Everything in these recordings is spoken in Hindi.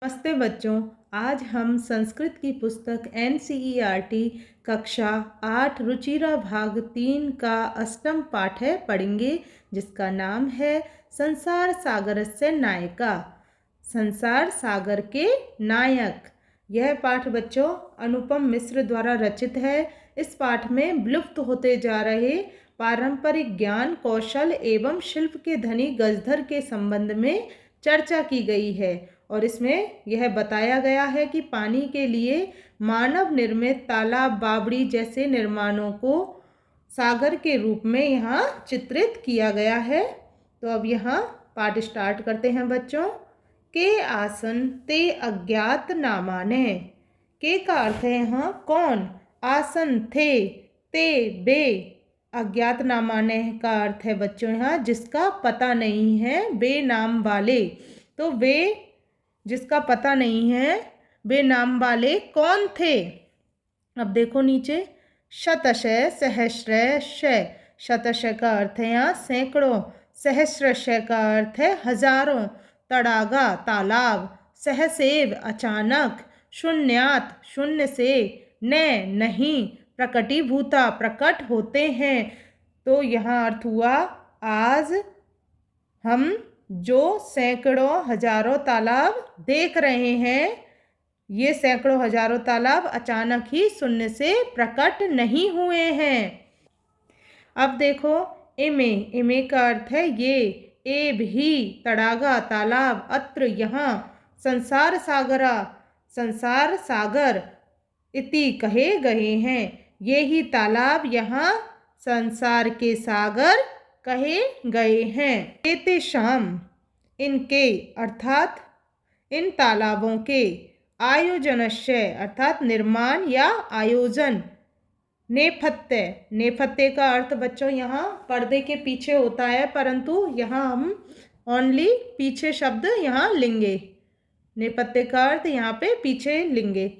नमस्ते बच्चों। आज हम संस्कृत की पुस्तक NCERT कक्षा 8 रुचिरा भाग 3 का अष्टम पाठ है पढ़ेंगे, जिसका नाम है संसार सागर से नायका। संसार सागर के नायक। यह पाठ बच्चों अनुपम मिश्र द्वारा रचित है। इस पाठ में विलुप्त होते जा रहे पारंपरिक ज्ञान, कौशल एवं शिल्प के धनी गजधर के संबंध में चर्चा की गई है और इसमें यह बताया गया है कि पानी के लिए मानव निर्मित तालाब, बावड़ी जैसे निर्माणों को सागर के रूप में यहाँ चित्रित किया गया है। तो अब यहाँ पाठ स्टार्ट करते हैं बच्चों। के आसन ते अज्ञात नामाने। के का अर्थ है यहाँ कौन, आसन थे, ते बे, अज्ञात नामाने का अर्थ है बच्चों यहाँ जिसका पता नहीं है, बे नाम वाले। तो वे जिसका पता नहीं है, वे नाम वाले कौन थे। अब देखो नीचे, शतशय सहस्रशय। शतशय का अर्थ है यहाँ सैकड़ों, सहस्रशय का अर्थ है हजारों, तड़ागा तालाब, सहसेव अचानक, शून्यात शून्य से, न नहीं, प्रकटीभूता प्रकट होते हैं। तो यहाँ अर्थ हुआ आज हम जो सैकड़ों हजारों तालाब देख रहे हैं, ये सैकड़ों हजारों तालाब अचानक ही शून्य से प्रकट नहीं हुए हैं। अब देखो इमे, इमे का अर्थ है ये, ए भी, तड़ागा तालाब, अत्र यहाँ, संसार सागरा, संसार सागर, इति कहे गए हैं, ये ही तालाब यहाँ संसार के सागर कहे गए हैं। एते शाम, इनके अर्थात इन तालाबों के, आयोजनस्य अर्थात निर्माण या आयोजन, नेपथ्य, नेपथ्य का अर्थ बच्चों यहाँ पर्दे के पीछे होता है, परंतु यहाँ हम ओनली पीछे शब्द यहाँ लेंगे। नेपथ्य का अर्थ यहाँ पे पीछे लेंगे।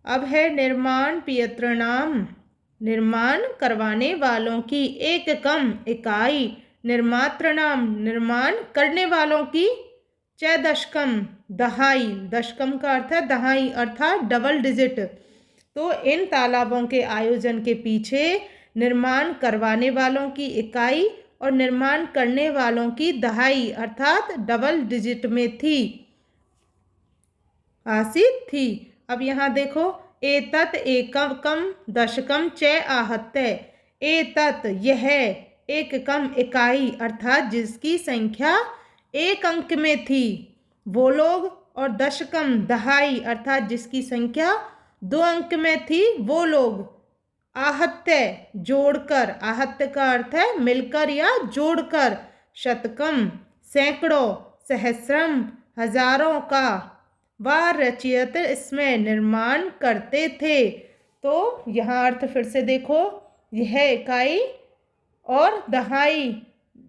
अब है निर्माण पियत्रणाम, निर्माण करवाने वालों की, एक कम इकाई, निर्मात्रणाम निर्माण करने वालों की, च दशकम दहाई, दशकम का अर्थ है दहाई अर्थात डबल डिजिट। तो इन तालाबों के आयोजन के पीछे निर्माण करवाने वालों की इकाई और निर्माण करने वालों की दहाई अर्थात डबल डिजिट में थी, आसित थी। अब यहाँ देखो, एतत् एकम दशकम च आहत्य। एतत् यह, एक कम इकाई अर्थात जिसकी संख्या एक अंक में थी, वो लोग, और दशकम दहाई अर्थात जिसकी संख्या 2 अंक में थी, वो लोग, आहत्य जोड़कर, आहत्य का अर्थ है मिलकर या जोड़कर, शतकम सैकड़ों, सहस्रम हजारों का, वह रचयत इसमें निर्माण करते थे। तो यहाँ अर्थ फिर से देखो, यह इकाई और दहाई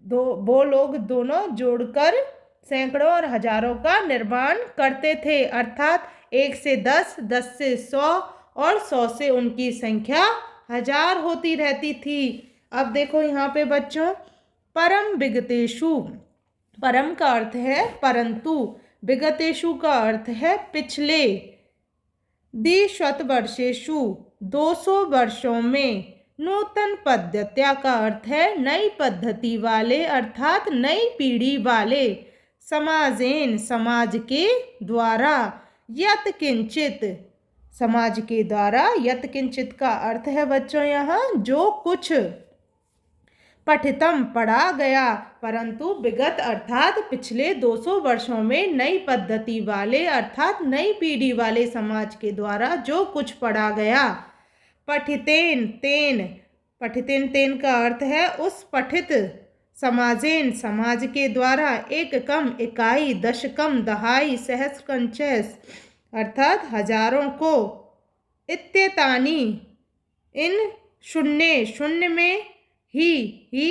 वो लोग दोनों जोड़कर सैकड़ों और हजारों का निर्माण करते थे, अर्थात 1 से 10, 10 से 100 और 100 से उनकी संख्या 1000 होती रहती थी। अब देखो यहाँ पे बच्चों, परम विगतेषु, परम का अर्थ है परंतु, विगतेषु का अर्थ है पिछले, द्विशतवर्षेषु 200 वर्षों में, नूतन पद्धत्या का अर्थ है नई पद्धति वाले अर्थात नई पीढ़ी वाले, समाजेन समाज के द्वारा, यत किंचित समाज के द्वारा, यत किंचित का अर्थ है बच्चों यहाँ जो कुछ, पठितम पढ़ा गया, परंतु विगत अर्थात पिछले 200 वर्षों में नई पद्धति वाले अर्थात नई पीढ़ी वाले समाज के द्वारा जो कुछ पढ़ा गया। पठितेन तेन, पठितेन तेन का अर्थ है उस पठित, समाजेन समाज के द्वारा, एक कम इकाई, दशकम दहाई, सहस्रकंचस अर्थात हजारों को, इत्येतानि इन शून्य, शून्य में, ही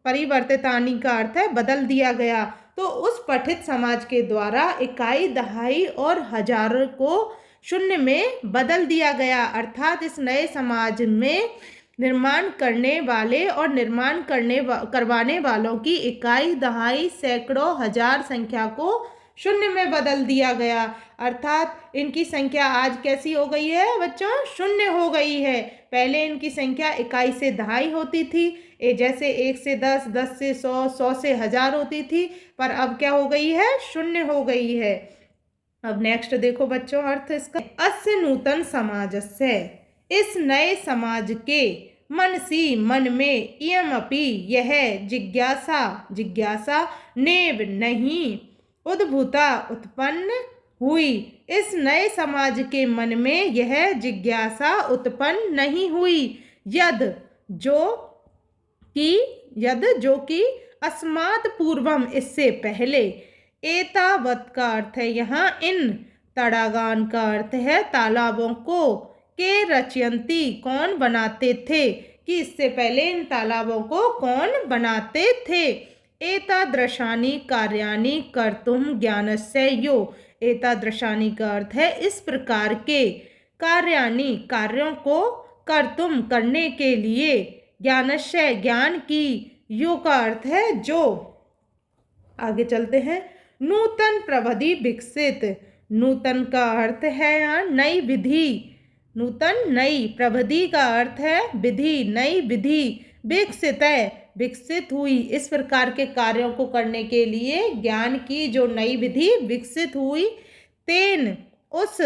परिवर्तितानि का अर्थ है बदल दिया गया। तो उस पठित समाज के द्वारा इकाई, दहाई और हजार को शून्य में बदल दिया गया, अर्थात इस नए समाज में निर्माण करने वाले और निर्माण करवाने वालों की इकाई, दहाई, सैकड़ों, हजार संख्या को शून्य में बदल दिया गया। अर्थात इनकी संख्या आज कैसी हो गई है बच्चों? शून्य हो गई है। पहले इनकी संख्या इकाई से दहाई होती थी, जैसे 1 से 10, 10 से 100, 100 से 1000 होती थी, पर अब क्या हो गई है? शून्य हो गई है। अब नेक्स्ट देखो बच्चों अर्थ इसका। अस्य नूतन समाजस्य, इस नए समाज के मनसी मन में इयमपि यह जिज्ञासा नेव नहीं उद्भूता उत्पन्न हुई। इस नए समाज के मन में यह जिज्ञासा उत्पन्न नहीं हुई यद जो कि अस्मात् पूर्वम इससे पहले। एतावत का अर्थ है यहाँ इन, तड़ागान का अर्थ है तालाबों को, के रचयंती कौन बनाते थे, कि इससे पहले इन तालाबों को कौन बनाते थे। एतादृशानि कार्याणि कर्तुम ज्ञानस्य यो, एतादृशानि का अर्थ है इस प्रकार के, कार्याणि कार्यों को, कर्तुम करने के लिए, ज्ञानस्य ज्ञान की, यो का अर्थ है जो। आगे चलते हैं। नूतन प्रविधि विकसित, नूतन का अर्थ है यहाँ नई विधि, नूतन नई, प्रविधि का अर्थ है विधि, नई विधि, विकसित है विकसित हुई, इस प्रकार के कार्यों को करने के लिए ज्ञान की जो नई विधि विकसित हुई। तेन उस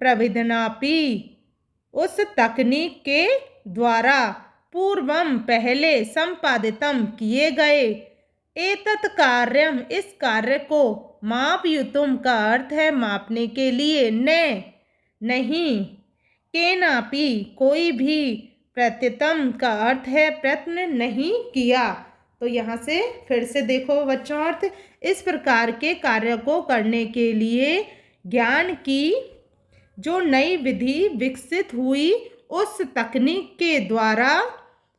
प्रविधनापि, उस तकनीक के द्वारा, पूर्वम पहले, संपादितम किए गए, एतत् कार्यम इस कार्य को, मापयुतुम का अर्थ है मापने के लिए, न नहीं, केनापि कोई भी, प्रत्यतम का अर्थ है प्रयत्न नहीं किया। तो यहाँ से फिर से देखो बच्चों अर्थ, इस प्रकार के कार्य को करने के लिए ज्ञान की जो नई विधि विकसित हुई, उस तकनीक के द्वारा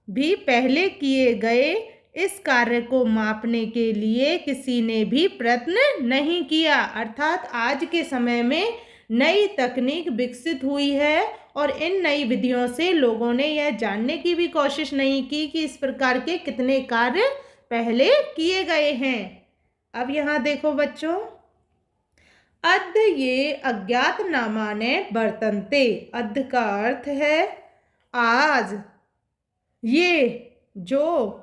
भी पहले किए गए इस कार्य को मापने के लिए किसी ने भी प्रयत्न नहीं किया। अर्थात आज के समय में नई तकनीक विकसित हुई है और इन नई विधियों से लोगों ने यह जानने की भी कोशिश नहीं की कि इस प्रकार के कितने कार्य पहले किए गए हैं। अब यहाँ देखो बच्चों, अद्य ये अज्ञात नामाने वर्तन्ते, अद्य का अर्थ है आज, ये जो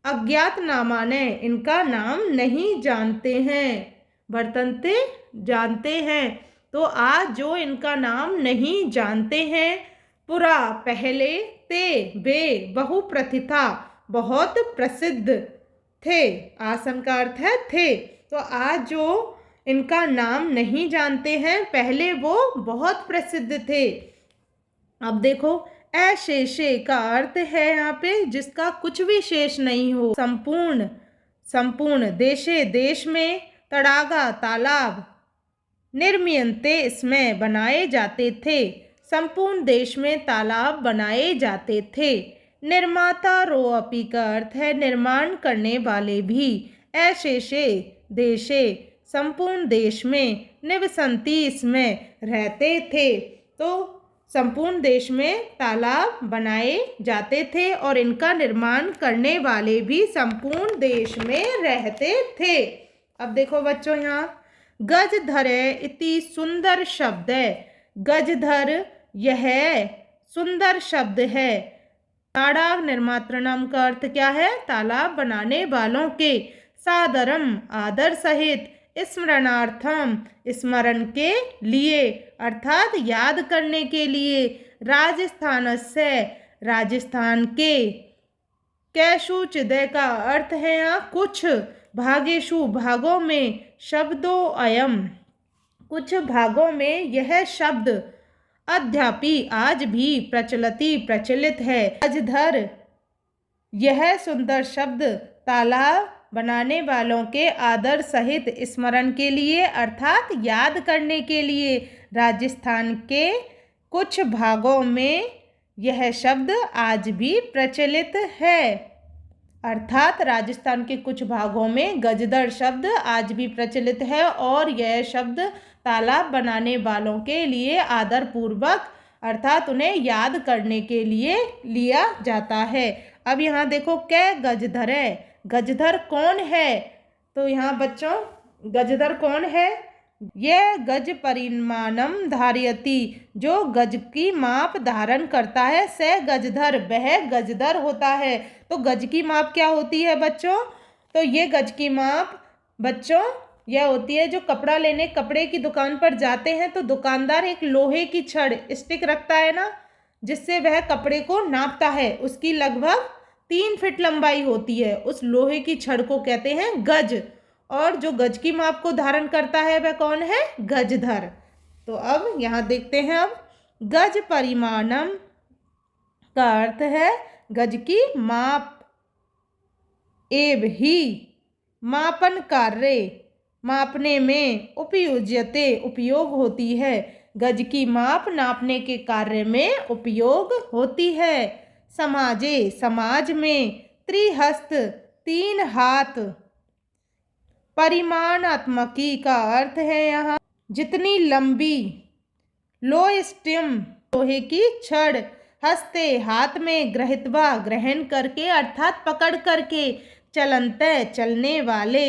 अज्ञात नामाने इनका नाम नहीं जानते हैं, वर्तन्ते जानते हैं, तो आज जो इनका नाम नहीं जानते हैं, पुरा पहले, ते वे बहुप्रथिता बहुत प्रसिद्ध थे, आसन का अर्थ है थे, तो आज जो इनका नाम नहीं जानते हैं पहले वो बहुत प्रसिद्ध थे। अब देखो अशेषे का अर्थ है यहाँ पे जिसका कुछ भी शेष नहीं हो, संपूर्ण, संपूर्ण, देशे देश में, तड़ागा तालाब, निर्मीयन्ते इसमें बनाए जाते थे, संपूर्ण देश में तालाब बनाए जाते थे। निर्माता रोअपि का अर्थ है निर्माण करने वाले भी, अशेषे देशे संपूर्ण देश में, निवसन्ति इसमें रहते थे, तो संपूर्ण देश में तालाब बनाए जाते थे और इनका निर्माण करने वाले भी संपूर्ण देश में रहते थे। अब देखो बच्चों यहाँ गजधर इति सुंदर शब्द है, गजधर यह सुंदर शब्द है। ताड़ाग निर्मातृणाम का अर्थ क्या है? तालाब बनाने वालों के, सादरम आदर सहित, स्मरणार्थम स्मरण के लिए अर्थात याद करने के लिए, राजस्थान से राजस्थान के, कैशुचिदय का अर्थ है यहाँ कुछ, भागेशु भागों में, शब्दों अयम कुछ भागों में यह शब्द, अद्यापि आज भी, प्रचलति प्रचलित है। गजधर यह सुंदर शब्द तालाब बनाने वालों के आदर सहित स्मरण के लिए अर्थात याद करने के लिए, राजस्थान के कुछ भागों में यह शब्द आज भी प्रचलित है। अर्थात राजस्थान के कुछ भागों में गजदर शब्द आज भी प्रचलित है और यह शब्द तालाब बनाने वालों के लिए आदर पूर्वक अर्थात उन्हें याद करने के लिए लिया जाता है। अब यहाँ देखो कै गजधर है, गजधर कौन है? तो यहाँ बच्चों गजधर कौन है? यह गज परिमाणम धारयति, जो गज की माप धारण करता है, से गजधर, वह गजधर होता है। तो गज की माप क्या होती है बच्चों? तो ये गज की माप बच्चों यह होती है, जो कपड़ा लेने कपड़े की दुकान पर जाते हैं तो दुकानदार एक लोहे की छड़ स्टिक रखता है ना, जिससे वह कपड़े को नापता है। उसकी लगभग 3 फीट लंबाई होती है। उस लोहे की छड़ को कहते हैं गज। और जो गज की माप को धारण करता है वह कौन है? गजधर। तो अब यहाँ देखते हैं, अब गज परिमाणम का अर्थ है गज की माप, एव ही मापन कार्य, मापने में, उपयुज्यते उपयोग होती है। गज की माप नापने के कार्य में उपयोग होती है। समाजे समाज में, त्रिहस्त 3 हाथ, परिमाणात्मकी का अर्थ है यहाँ जितनी लंबी, लोस्टिम लोहे की छड़, हस्ते हाथ में, ग्रहित्वा ग्रहण करके अर्थात पकड़ करके, चलंते चलने वाले,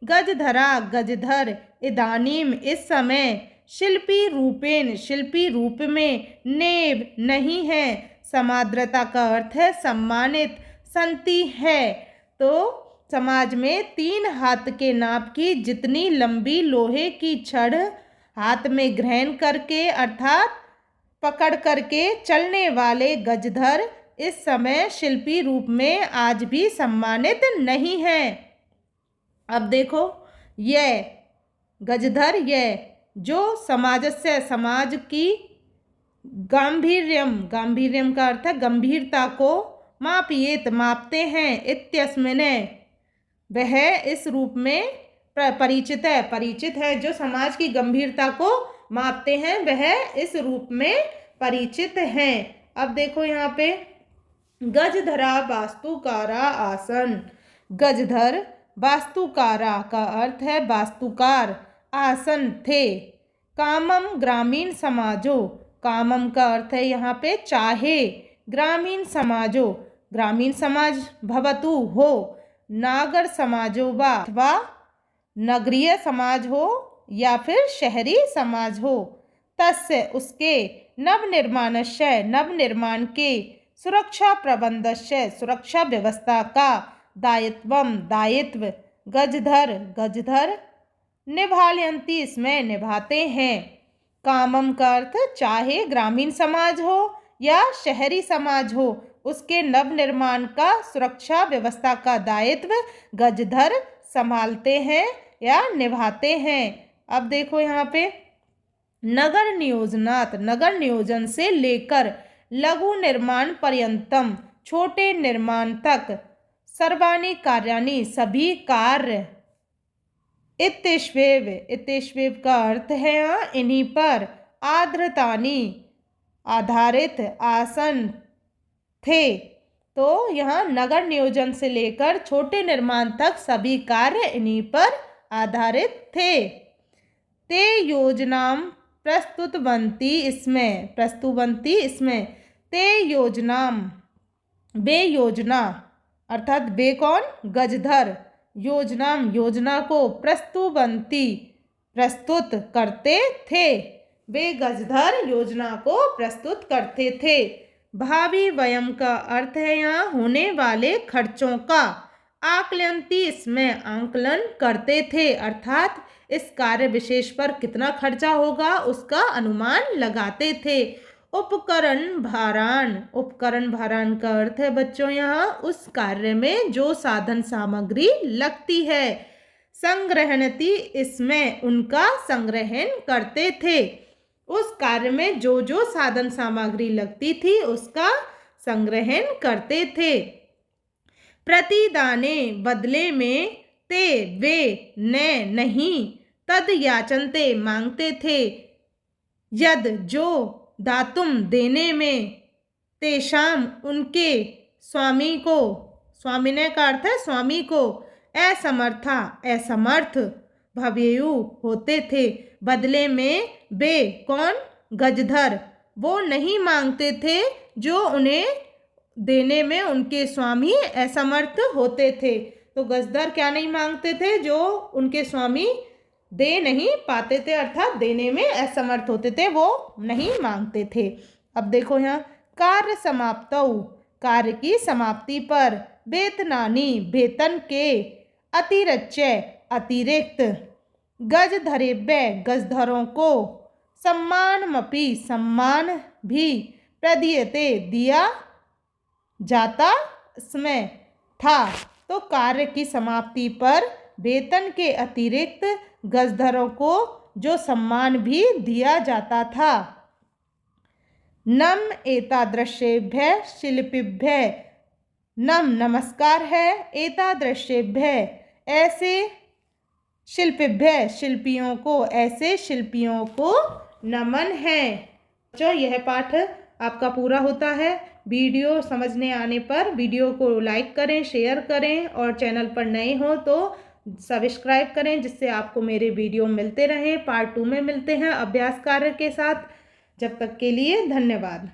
गजधरा गजधर, इदानीम इस समय, शिल्पी रूपेण शिल्पी रूप में, नेव नहीं है, समाद्रता का अर्थ है सम्मानित, संति है। तो समाज में 3 हाथ के नाप की जितनी लंबी लोहे की छड़ हाथ में ग्रहण करके अर्थात पकड़ करके चलने वाले गजधर इस समय शिल्पी रूप में आज भी सम्मानित नहीं है। अब देखो, यह गजधर, यह जो समाजस्य समाज की गांभीर्यम, गांभीर्यम का अर्थ है गंभीरता को, मापयेत मापते हैं, इत्यस्मिन् वह इस रूप में परिचित है, परिचित है। जो समाज की गंभीरता को मापते हैं वह इस रूप में परिचित हैं। अब देखो यहाँ पे, गजधरा वास्तुकारा आसन, गजधर वास्तुकारा का अर्थ है वास्तुकार, आसन थे। कामम ग्रामीण समाजो, कामम का अर्थ है यहाँ पे चाहे, ग्रामीण समाजो ग्रामीण समाज भवतु हो, नागर समाजो वा नगरीय समाज हो या फिर शहरी समाज हो, तस्य उसके, नवनिर्माणस्य नवनिर्माण के, सुरक्षा प्रबंधस्य सुरक्षा व्यवस्था का, दायित्वम दायित्व, गजधर गजधर, निभालयन्ति इसमें निभाते हैं। कामम का अर्थ चाहे ग्रामीण समाज हो या शहरी समाज हो, उसके नवनिर्माण का सुरक्षा व्यवस्था का दायित्व गजधर संभालते हैं या निभाते हैं। अब देखो यहाँ पे, नगर नियोजनात् नगर नियोजन से लेकर, लघु निर्माण पर्यंतम छोटे निर्माण तक, सर्वाणि कार्याणि सभी कार्य, इत्यश्वेव इत्यश्वेव का अर्थ है यहाँ इन्हीं पर, आधृतानि आधारित, आसन थे। तो यहाँ नगर नियोजन से लेकर छोटे निर्माण तक सभी कार्य इन्हीं पर आधारित थे। ते योजनाम प्रस्तुतवन्ति इसमें, प्रस्तुतवन्ति इसमें, ते योजनाम बे योजना, अर्थात बे कौन? गजधर, योजनाम योजना को, प्रस्तुतवन्ति प्रस्तुत करते थे, वे गजधर योजना को प्रस्तुत करते थे। भावी व्यय का अर्थ है यहाँ होने वाले खर्चों का, आकलयन्ति इसमें आंकलन करते थे, अर्थात इस कार्य विशेष पर कितना खर्चा होगा उसका अनुमान लगाते थे। उपकरण भारान, उपकरण भारान का अर्थ है बच्चों यहाँ उस कार्य में जो साधन सामग्री लगती है। संग्रहणति इसमें उनका संग्रहण करते थे, उस कार्य में जो जो साधन सामग्री लगती थी उसका संग्रहण करते थे। प्रतिदाने बदले में, ते वे ने नहीं, तद याचनते मांगते थे, यद जो दातुम देने में, तेषाम उनके, स्वामी को, स्वामिने का अर्थ है स्वामी को, असमर्था असमर्थ, भवेयु होते थे, बदले में बे कौन? गजधर, वो नहीं मांगते थे जो उन्हें देने में उनके स्वामी असमर्थ होते थे। तो गजधर क्या नहीं मांगते थे? जो उनके स्वामी दे नहीं पाते थे, अर्थात देने में असमर्थ होते थे, वो नहीं मांगते थे। अब देखो यहाँ कार्य समाप्तौ, कार्य की समाप्ति पर, वेतनानि, वेतन के, अतिरच्य, अतिरिक्त, गजधरेभ्य, गजधरों को, सम्मानमपि, सम्मान भी, प्रदीयते, दिया जाता इसमें था। तो कार्य की समाप्ति पर वेतन के अतिरिक्त गजधरों को जो सम्मान भी दिया जाता था। नम एतादृशेभ्य शिल्पिभ्य, नम नमस्कार है, एतादृशेभ्य ऐसे, शिल्पिभ्य शिल्पियों को, ऐसे शिल्पियों को नमन है। बच्चों यह पाठ आपका पूरा होता है। वीडियो समझने आने पर वीडियो को लाइक करें, शेयर करें और चैनल पर नए हो तो सब्सक्राइब करें, जिससे आपको मेरे वीडियो मिलते रहें। पार्ट 2 में मिलते हैं अभ्यास कार्य के साथ। जब तक के लिए धन्यवाद।